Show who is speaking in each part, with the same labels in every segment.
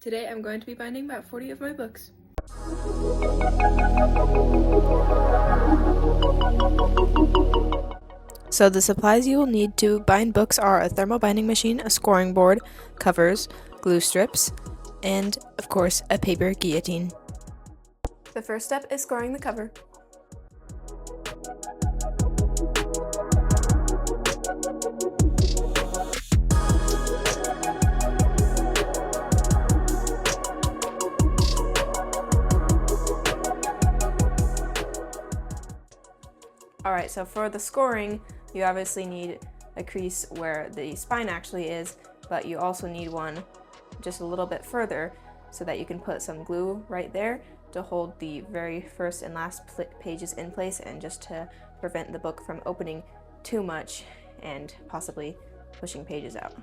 Speaker 1: Today I'm going to be binding about 40 of my books. So the supplies you will need to bind books are a thermal binding machine, a scoring board, covers, glue strips, and of course a paper guillotine. The first step is scoring the cover. Alright, so for the scoring, you obviously need a crease where the spine actually is, but you also need one just a little bit further so that you can put some glue right there to hold the very first and last pages in place and just to prevent the book from opening too much and possibly pushing pages out.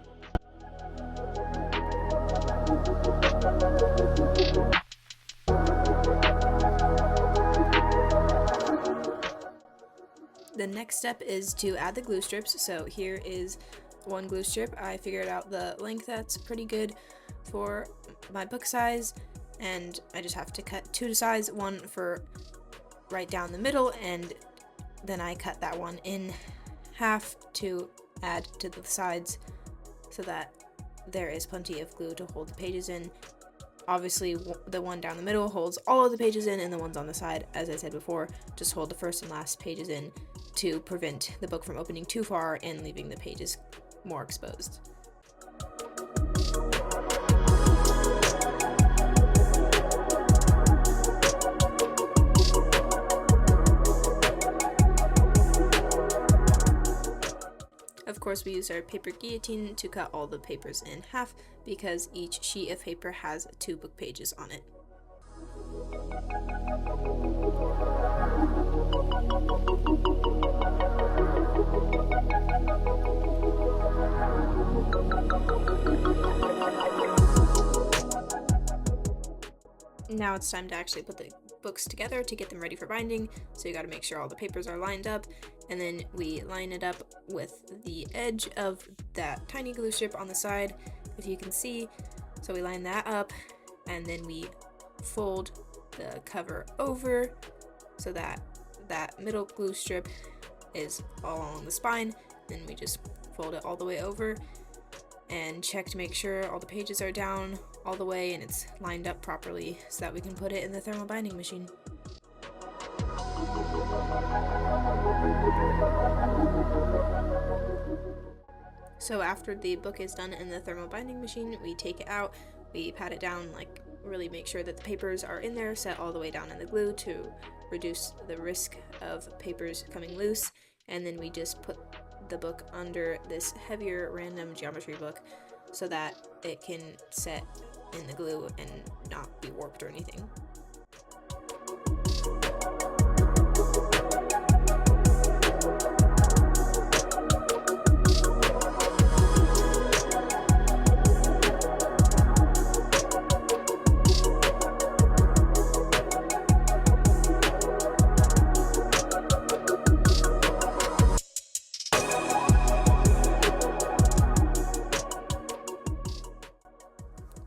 Speaker 1: The next step is to add the glue strips. So here is one glue strip. I figured out the length that's pretty good for my book size, and I just have to cut two to size, one for right down the middle, and then I cut that one in half to add to the sides so that there is plenty of glue to hold the pages in. Obviously, the one down the middle holds all of the pages in, and the ones on the side, as I said before, just hold the first and last pages in to prevent the book from opening too far and leaving the pages more exposed. Of course, we use our paper guillotine to cut all the papers in half because each sheet of paper has 2 book pages on it. Now it's time to actually put the books together to get them ready for binding. So you got to make sure all the papers are lined up, and then we line it up with the edge of that tiny glue strip on the side, if you can see. So we line that up, and then we fold the cover over so that that middle glue strip is all along the spine. Then we just fold it all the way over and check to make sure all the pages are down all the way and it's lined up properly so that we can put it in the thermal binding machine. So after the book is done in the thermal binding machine, we take it out, we pat it down, like really make sure that the papers are in there, set all the way down in the glue to reduce the risk of papers coming loose, and then we just put the book under this heavier random geometry book so that it can set in the glue and not be warped or anything.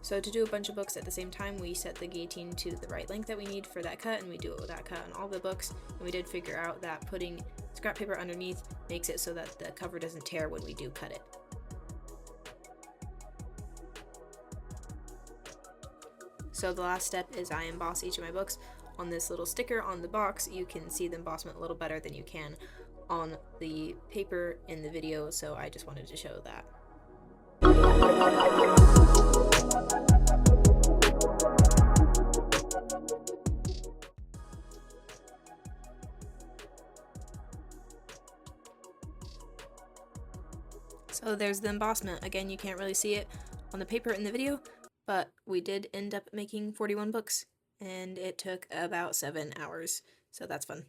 Speaker 1: So to do a bunch of books at the same time, we set the guillotine to the right length that we need for that cut, and we do it with that cut on all the books. And we did figure out that putting scrap paper underneath makes it so that the cover doesn't tear when we do cut it. So the last step is I emboss each of my books. On this little sticker on the box, you can see the embossment a little better than you can on the paper in the video, so I just wanted to show that. So there's the embossment. Again, you can't really see it on the paper in the video, but we did end up making 41 books, and it took about 7 hours, so that's fun.